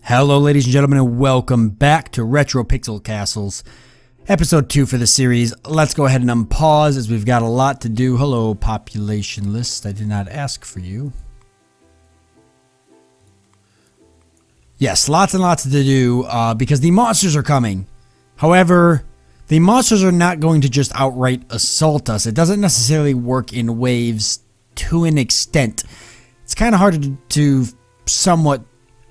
Hello ladies and gentlemen, and welcome back to Retro Pixel Castles, episode 2 for the series. Let's go ahead and unpause as we've got a lot to do. Hello population list, I did not ask for you. Yes, lots and lots to do because the monsters are coming. However, the monsters are not going to just outright assault us. It doesn't necessarily work in waves to an extent. It's kind of hard to somewhat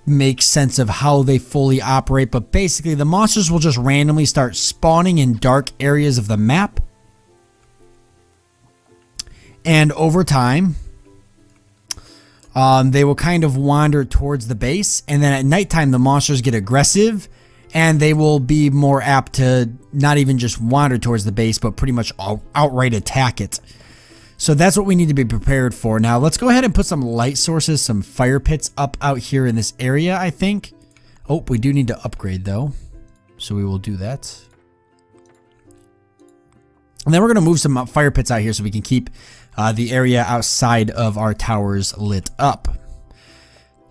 make sense of how they fully operate, but basically the monsters will just randomly start spawning in dark areas of the map, and over time they will kind of wander towards the base, and then at nighttime the monsters get aggressive and they will be more apt to not even just wander towards the base but pretty much outright attack it. So that's what we need to be prepared for. Now let's go ahead and put some light sources, some fire pits up out here in this area, I think. Oh, we do need to upgrade though. So we will do that. And then we're going to move some fire pits out here so we can keep the area outside of our towers lit up.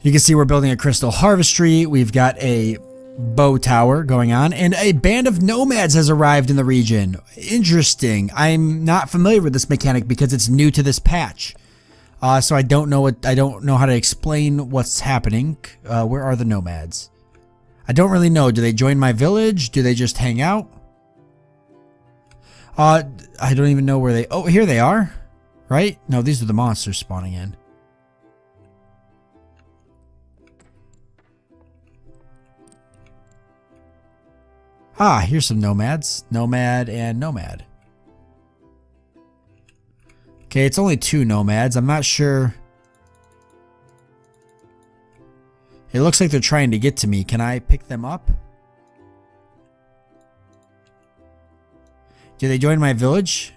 You can see we're building a crystal harvestry. We've got a bow tower going on, and a band of nomads has arrived in the region. Interesting. I'm not familiar with this mechanic because it's new to this patch, so I don't know how to explain what's happening. Where are the nomads? I don't really know. Do they join my village? Do they just hang out? I don't even know where they... Oh, here they are. Right? No, these are the monsters spawning in. Ah, here's some nomads. Nomad and nomad. Okay, it's only 2 nomads. I'm not sure. It looks like they're trying to get to me. Can I pick them up? Do they join my village?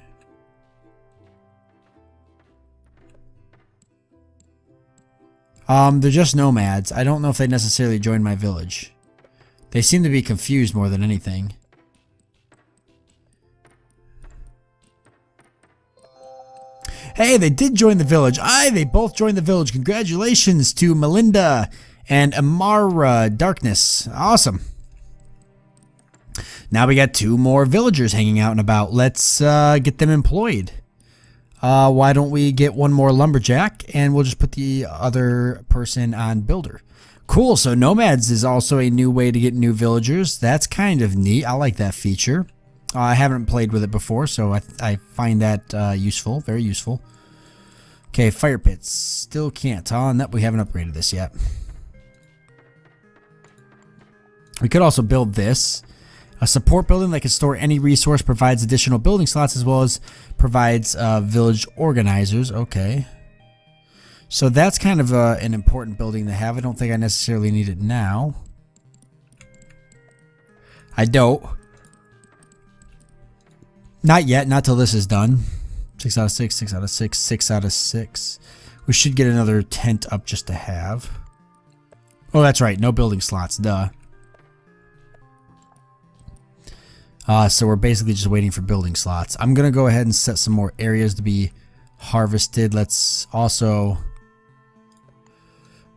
They're just nomads. I don't know if they necessarily join my village. They seem to be confused more than anything. Hey, they did join the village. Aye, they both joined the village. Congratulations to Melinda and Amara Darkness. Awesome. Now we got 2 more villagers hanging out and about. Let's get them employed. Why don't we get 1 more lumberjack and we'll just put the other person on builder. Cool, so nomads is also a new way to get new villagers. That's kind of neat. I like that feature. I haven't played with it before, so I find that useful, very useful. Okay, fire pits. Still can't. Nope, we haven't upgraded this yet. We could also build this. A support building that can store any resource, provides additional building slots, as well as provides village organizers. Okay. So that's kind of an important building to have. I don't think I necessarily need it now. I don't. Not yet. Not till this is done. 6 out of 6, 6 out of 6, 6 out of 6. We should get another tent up just to have. Oh, that's right. No building slots. Duh. So we're basically just waiting for building slots. I'm going to go ahead and set some more areas to be harvested. Let's also...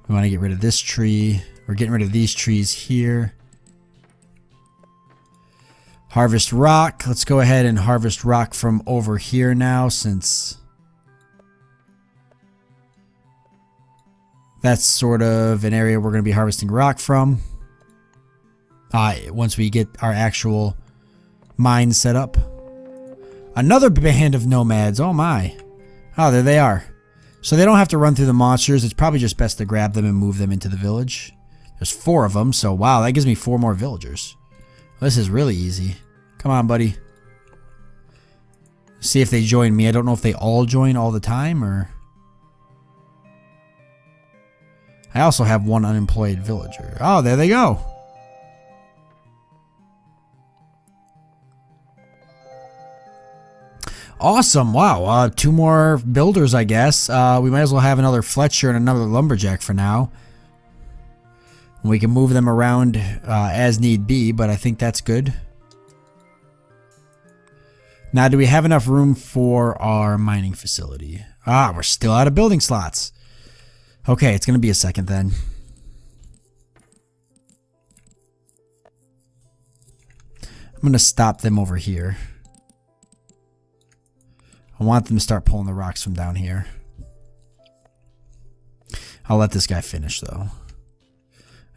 We want to get rid of this tree. We're getting rid of these trees here. Harvest rock. Let's go ahead and harvest rock from over here now, since that's sort of an area we're going to be harvesting rock from. Once we get our actual mine set up. Another band of nomads. Oh my. Oh, there they are. So they don't have to run through the monsters. It's probably just best to grab them and move them into the village. There's 4 of them, so wow, that gives me 4 more villagers. This is really easy. Come on, buddy. See if they join me. I don't know if they all join all the time, or... I also have 1 unemployed villager. Oh, there they go. Awesome. Wow. 2 more builders, I guess. We might as well have another Fletcher and another lumberjack for now. We can move them around as need be, but I think that's good. Now, do we have enough room for our mining facility? We're still out of building slots. Okay, it's going to be a second then. going to stop them over here. I want them to start pulling the rocks from down here. I'll let this guy finish though.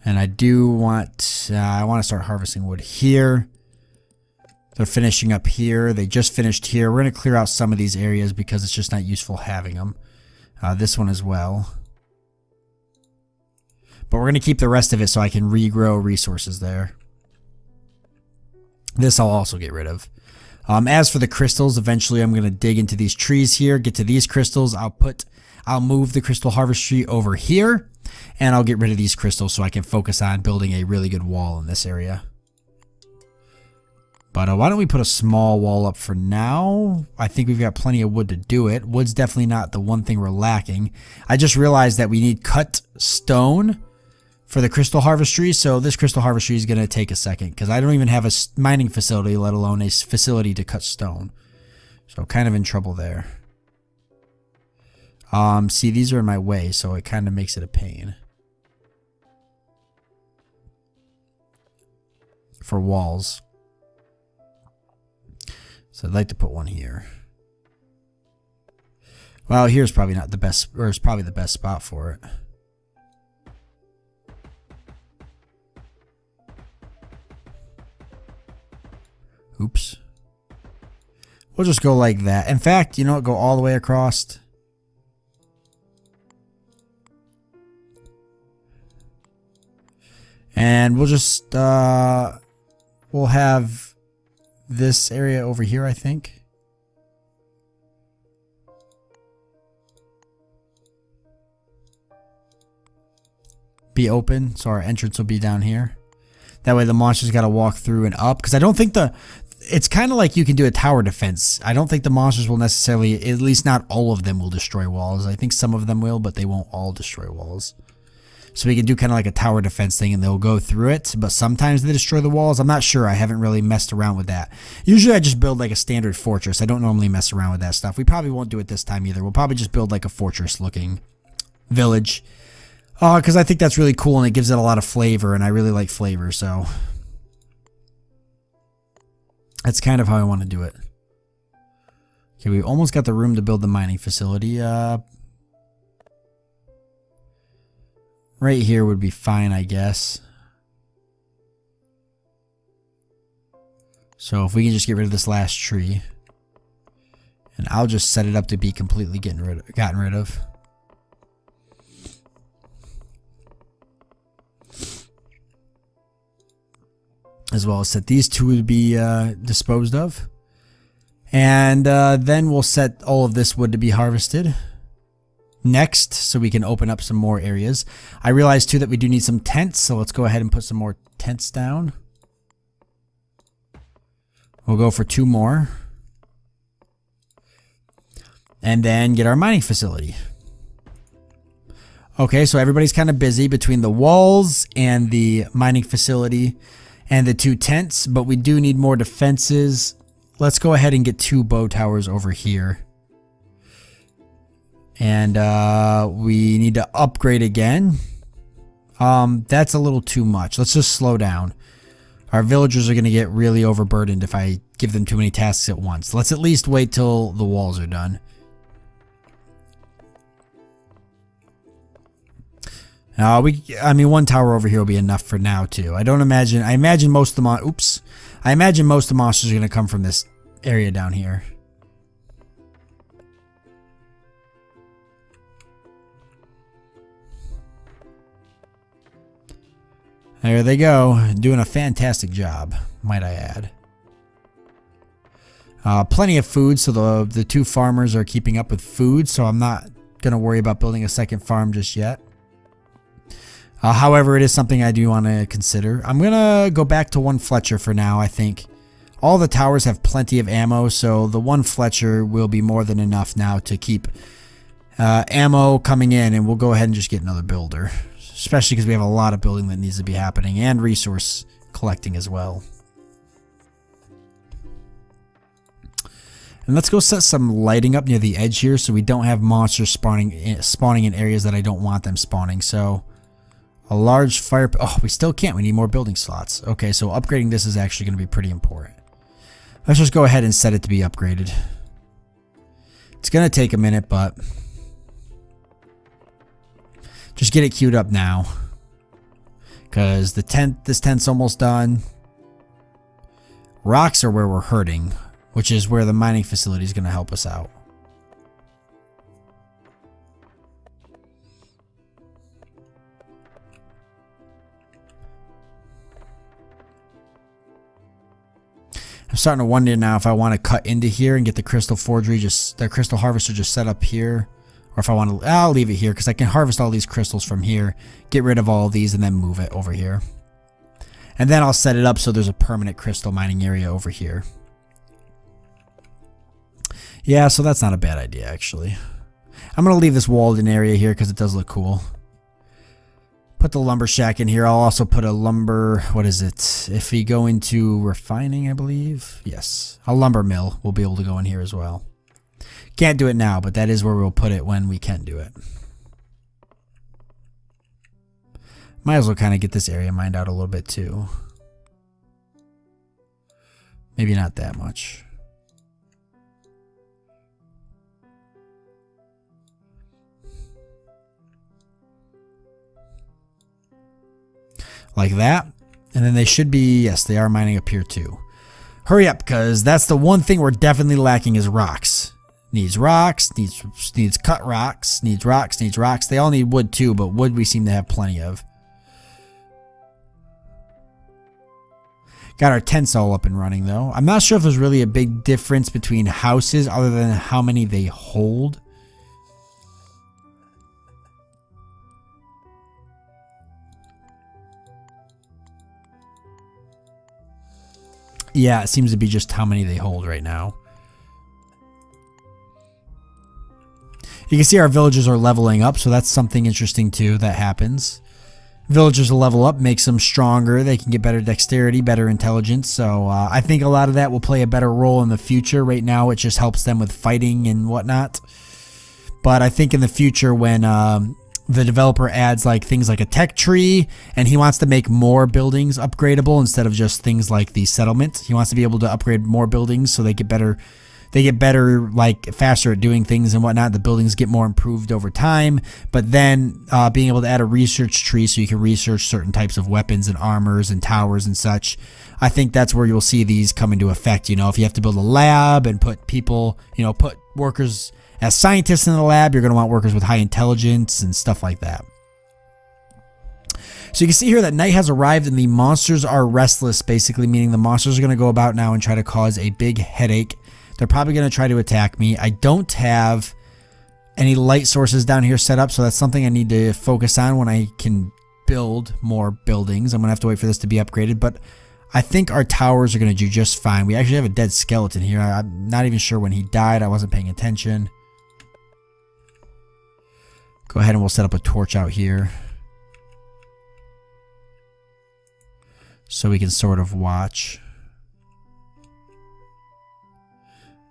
And I do want, I want to start harvesting wood here. They're finishing up here. They just finished here. We're going to clear out some of these areas because it's just not useful having them. This one as well. But we're going to keep the rest of it so I can regrow resources there. This I'll also get rid of. As for the crystals, eventually I'm going to dig into these trees here, get to these crystals. I'll move the crystal harvestry over here, and I'll get rid of these crystals so I can focus on building a really good wall in this area. But why don't we put a small wall up for now? I think we've got plenty of wood to do it. Wood's definitely not the one thing we're lacking. I just realized that we need cut stone for the crystal harvestry, so this crystal harvestry is going to take a second because I don't even have a mining facility, let alone a facility to cut stone. So kind of in trouble there. See, these are in my way, so it kind of makes it a pain. For walls. So I'd like to put one here. Well, here's probably not the best, or it's probably the best spot for it. Oops. We'll just go like that. In fact, you know what? Go all the way across. And we'll just, we'll have this area over here, I think. Be open, so our entrance will be down here. That way the monster's got to walk through and up. Because I don't think it's kind of like you can do a tower defense. I don't think the monsters will necessarily, at least not all of them will destroy walls. I think some of them will, but they won't all destroy walls. So we can do kind of like a tower defense thing and they'll go through it. But sometimes they destroy the walls. I'm not sure. I haven't really messed around with that. Usually I just build like a standard fortress. I don't normally mess around with that stuff. We probably won't do it this time either. We'll probably just build like a fortress looking village. Because I think that's really cool and it gives it a lot of flavor. And I really like flavor. So that's kind of how I want to do it. Okay, we almost got the room to build the mining facility. Right here would be fine, I guess. So if we can just get rid of this last tree. And I'll just set it up to be completely gotten rid of. As well as set these two to be disposed of. And then we'll set all of this wood to be harvested next, so we can open up some more areas. I realized too that we do need some tents, so let's go ahead and put some more tents down. We'll go for 2 more. And then get our mining facility. Okay, so everybody's kind of busy between the walls and the mining facility and the 2 tents, but we do need more defenses. Let's go ahead and get 2 bow towers over here. And we need to upgrade again. That's a little too much. Let's just slow down. Our villagers are going to get really overburdened if I give them too many tasks at once. Let's at least wait till the walls are done. I mean, 1 tower over here will be enough for now too. I imagine most of the I imagine most of the monsters are going to come from this area down here. There they go, doing a fantastic job, might I add. Plenty of food, so the 2 farmers are keeping up with food, so I'm not going to worry about building a second farm just yet. However, it is something I do want to consider. I'm going to go back to 1 Fletcher for now, I think. All the towers have plenty of ammo, so the 1 Fletcher will be more than enough now to keep ammo coming in, and we'll go ahead and just get another builder. Especially because we have a lot of building that needs to be happening and resource collecting as well. And let's go set some lighting up near the edge here so we don't have monsters spawning in areas that I don't want them spawning. So A large fire... Oh, we still can't. We need more building slots. Okay, so upgrading this is actually going to be pretty important. Let's just go ahead and set it to be upgraded. It's going to take a minute, but... just get it queued up now. Because this tent's almost done. Rocks are where we're hurting, which is where the mining facility is going to help us out. I'm starting to wonder now if I want to cut into here and get the crystal forgery, the crystal harvester just set up here. Or if I want to, I'll leave it here because I can harvest all these crystals from here, get rid of all of these, and then move it over here. And then I'll set it up so there's a permanent crystal mining area over here. Yeah, so that's not a bad idea, actually. I'm going to leave this walled in area here because it does look cool. Put the lumber shack in here. I'll also put a lumber, what is it? If we go into refining, I believe. Yes, a lumber mill will be able to go in here as well. Can't do it now, but that is where we'll put it when we can do it. Might as well kind of get this area mined out a little bit too. Maybe not that much. Like that. And then they should be, yes, they are mining up here too. Hurry up, because that's the one thing we're definitely lacking is rocks. Needs rocks, needs cut rocks, needs rocks, needs rocks. They all need wood too, but wood we seem to have plenty of. Got our tents all up and running though. I'm not sure if there's really a big difference between houses other than how many they hold. Yeah, it seems to be just how many they hold right now. You can see our villagers are leveling up, so that's something interesting too that happens. Villagers will level up, makes them stronger. They can get better dexterity, better intelligence. So I think a lot of that will play a better role in the future. Right now, it just helps them with fighting and whatnot. But I think in the future, when the developer adds like things like a tech tree, and he wants to make more buildings upgradable instead of just things like the settlement. He wants to be able to upgrade more buildings so they get better. They get better, like faster at doing things and whatnot. The buildings get more improved over time. But then being able to add a research tree so you can research certain types of weapons and armors and towers and such. I think that's where you'll see these come into effect. You know, if you have to build a lab and put people, you know, put workers as scientists in the lab, you're going to want workers with high intelligence and stuff like that. So you can see here that night has arrived and the monsters are restless, basically meaning the monsters are going to go about now and try to cause a big headache. They're probably going to try to attack me. I don't have any light sources down here set up, so that's something I need to focus on when I can build more buildings. I'm going to have to wait for this to be upgraded, but I think our towers are going to do just fine. We actually have a dead skeleton here. I'm not even sure when he died. I wasn't paying attention. Go ahead and we'll set up a torch out here so we can sort of watch.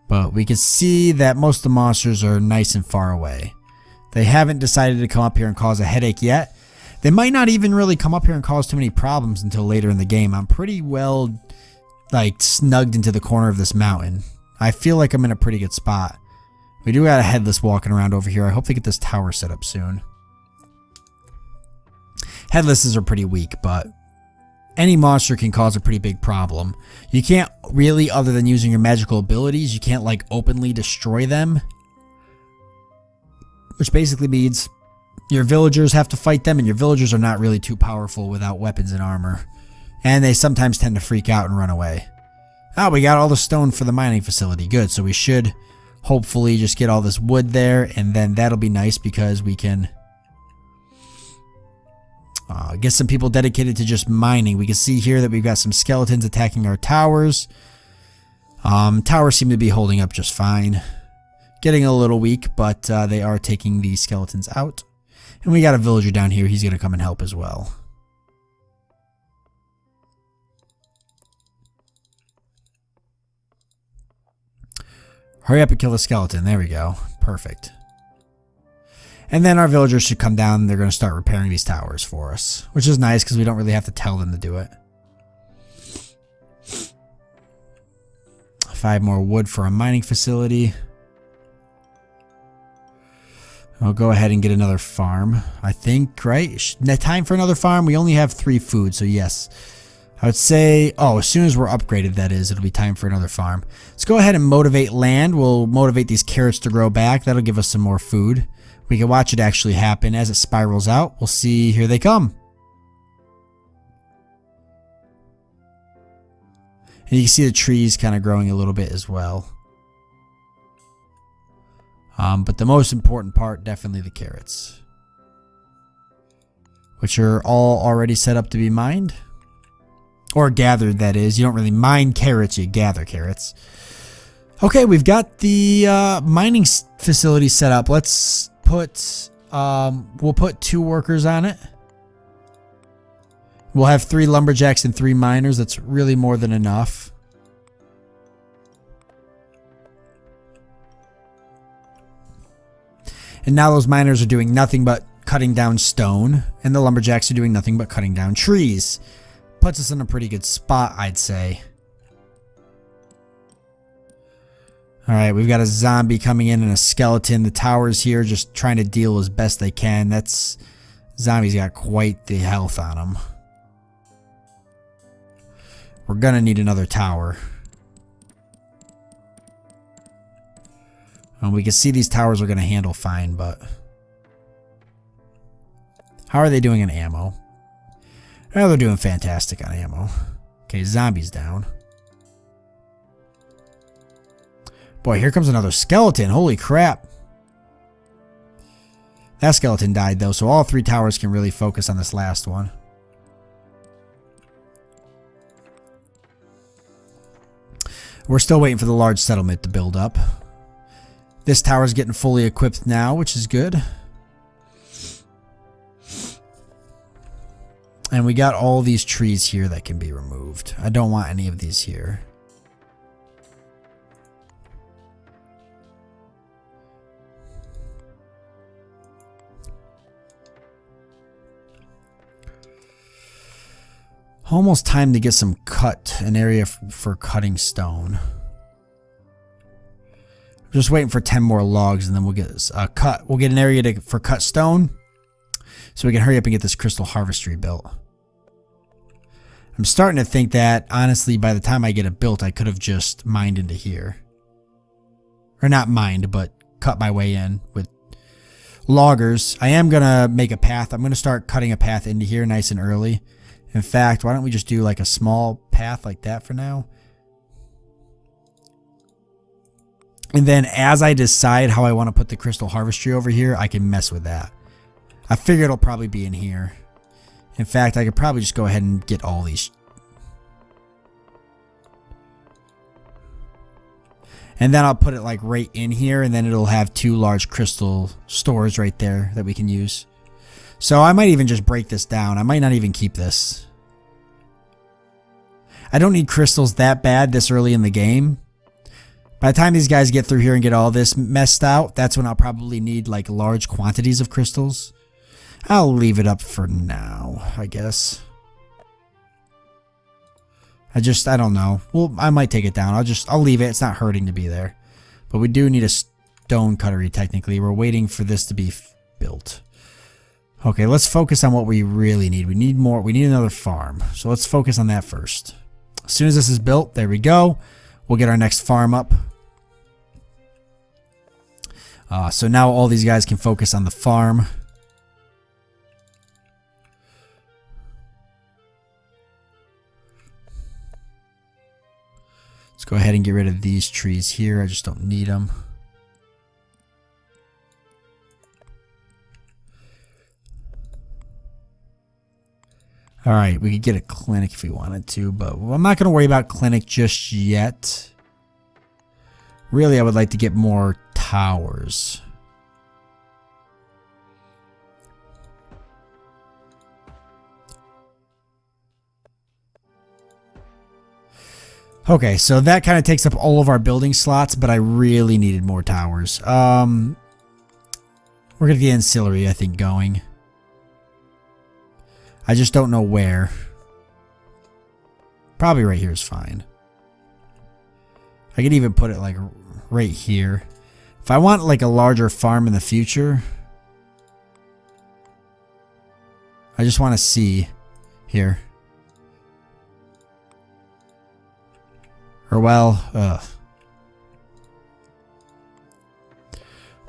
But we can see that most of the monsters are nice and far away. They haven't decided to come up here and cause a headache yet. They might not even really come up here and cause too many problems until later in the game. I'm pretty well like snugged into the corner of this mountain. I feel like I'm in a pretty good spot. We do got a headless walking around over here. I hope they get this tower set up soon. Headlesses are pretty weak, but any monster can cause a pretty big problem. You can't really, other than using your magical abilities, you can't like openly destroy them. Which basically means your villagers have to fight them, and your villagers are not really too powerful without weapons and armor. And they sometimes tend to freak out and run away. Oh, we got all the stone for the mining facility. Good, so we should hopefully just get all this wood there, and then that'll be nice because we can get some people dedicated to just mining. We can see here that we've got some skeletons attacking our towers. Towers seem to be holding up just fine. Getting a little weak, but they are taking the skeletons out. And we got a villager down here. He's going to come and help as well. Hurry up and kill the skeleton. There we go. Perfect. And then our villagers should come down and they're going to start repairing these towers for us, which is nice because we don't really have to tell them to do it. 5 more wood for a mining facility. I'll go ahead and get another farm, I think, right? Time for another farm? We only have 3 food, so yes. I would say, oh, as soon as we're upgraded, that is, it'll be time for another farm. Let's go ahead and motivate land. We'll motivate these carrots to grow back. That'll give us some more food. We can watch it actually happen as it spirals out. We'll see. Here they come. And you can see the trees kind of growing a little bit as well. But the most important part, definitely the carrots. Which are all already set up to be mined. Or gathered, that is. You don't really mine carrots, you gather carrots. Okay, we've got the mining facility set up. Let's put, we'll put 2 workers on it. We'll have 3 lumberjacks and 3 miners. That's really more than enough. And now those miners are doing nothing but cutting down stone, and the lumberjacks are doing nothing but cutting down trees. Puts us in a pretty good spot, I'd say. Alright, we've got a zombie coming in and a skeleton. The tower's here just trying to deal as best they can. That's... Zombie's got quite the health on him. We're gonna need another tower. And we can see these towers are gonna handle fine, but... How are they doing in ammo? Oh, they're doing fantastic on ammo. Okay, zombie's down. Boy, here comes another skeleton. Holy crap. That skeleton died, though, so all 3 towers can really focus on this last one. We're still waiting for the large settlement to build up. This tower's getting fully equipped now, which is good. And we got all these trees here that can be removed. I don't want any of these here. Almost time to get some an area for cutting stone. Just waiting for 10 more logs and then we'll get we'll get an area for cut stone so we can hurry up and get this crystal harvestry built. I'm starting to think that honestly by the time I get it built I could have just mined into here. Or not mined, but cut my way in with loggers. I am gonna make a path. I'm gonna start cutting a path into here nice and early. In fact, why don't we just do like a small path like that for now? And then as I decide how I want to put the crystal harvestry over here, I can mess with that. I figure it'll probably be in here. In fact, I could probably just go ahead and get all these. And then I'll put it like right in here and then it'll have 2 large crystal stores right there that we can use. So I might even just break this down. I might not even keep this. I don't need crystals that bad this early in the game. By the time these guys get through here and get all this messed out, that's when I'll probably need like large quantities of crystals. I'll leave it up for now, I guess. I don't know. Well, I might take it down. I'll leave it. It's not hurting to be there. But we do need a stone cuttery technically. We're waiting for this to be built. Okay, let's focus on what we really need. We need more. We need another farm. So let's focus on that first. As soon as this is built, there we go. We'll get our next farm up. So now all these guys can focus on the farm. Let's go ahead and get rid of these trees here. I just don't need them. Alright, we could get a clinic if we wanted to, but I'm not going to worry about clinic just yet. Really, I would like to get more towers. Okay, so that kind of takes up all of our building slots, but I really needed more towers. We're going to get the ancillary, I think, going. I just don't know where. Probably right here is fine. I could even put it like right here. If I want like a larger farm in the future, I just want to see here. Or well,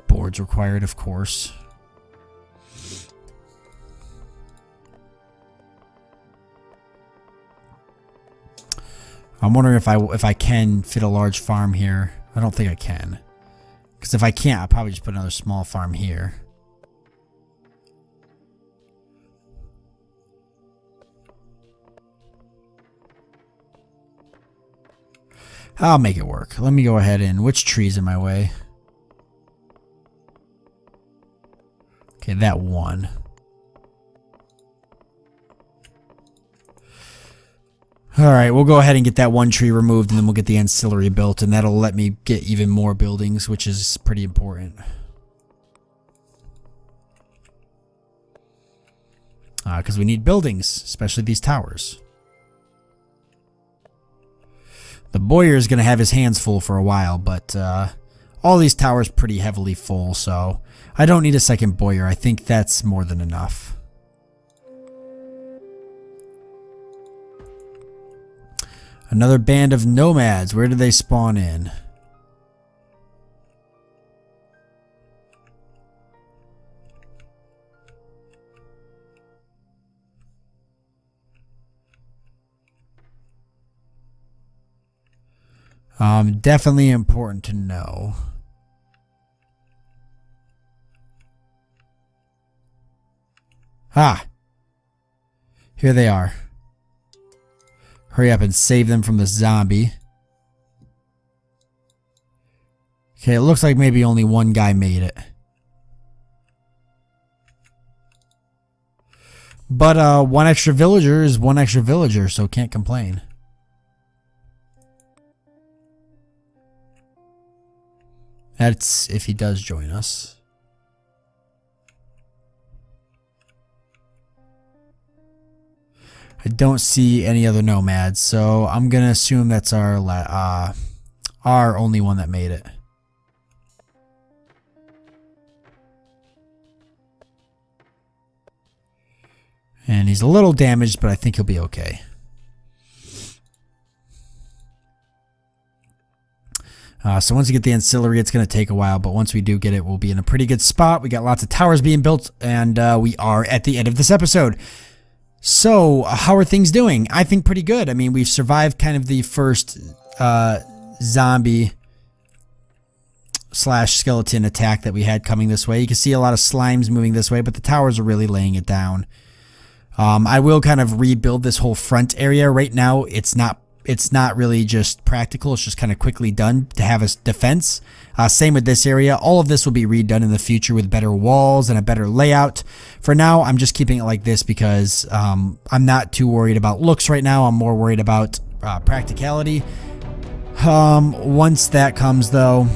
boards required, of course. I'm wondering if I can fit a large farm here. I don't think I can. Because if I can't, I'll probably just put another small farm here. I'll make it work. Let me go ahead and... Which tree's in my way? Okay, that one. Alright, we'll go ahead and get that one tree removed, and then we'll get the ancillary built, and that'll let me get even more buildings, which is pretty important. Because we need buildings, especially these towers. The Boyer is going to have his hands full for a while, but all these towers pretty heavily full, so I don't need a second Boyer. I think that's more than enough. Another band of nomads. Where do they spawn in? Definitely important to know. Ah! Here they are. Hurry up and save them from the zombie. Okay, it looks like maybe only one guy made it. But one extra villager is one extra villager, so can't complain. That's if he does join us. I don't see any other nomads, so I'm gonna assume that's our only one that made it. And he's a little damaged, but I think he'll be okay. So once we get the ancillary, it's going to take a while, but once we do get it, we'll be in a pretty good spot. We got lots of towers being built, and we are at the end of this episode. So, how are things doing? I think pretty good. I mean, we've survived kind of the first zombie / skeleton attack that we had coming this way. You can see a lot of slimes moving this way, but the towers are really laying it down. I will kind of rebuild this whole front area. Right now, it's not really just practical. It's just kind of quickly done to have a defense. Same with this area. All of this will be redone in the future with better walls and a better layout. For now, I'm just keeping it like this because I'm not too worried about looks right now. I'm more worried about practicality. Once that comes, though,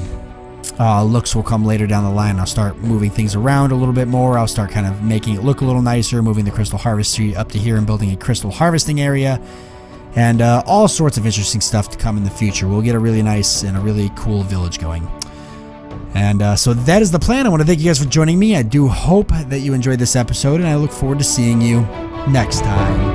looks will come later down the line. I'll start moving things around a little bit more. I'll start kind of making it look a little nicer, moving the crystal harvestry up to here and building a crystal harvesting area. And all sorts of interesting stuff to come in the future. We'll get a really nice and a really cool village going. And so that is the plan. I want to thank you guys for joining me. I do hope that you enjoyed this episode, and I look forward to seeing you next time.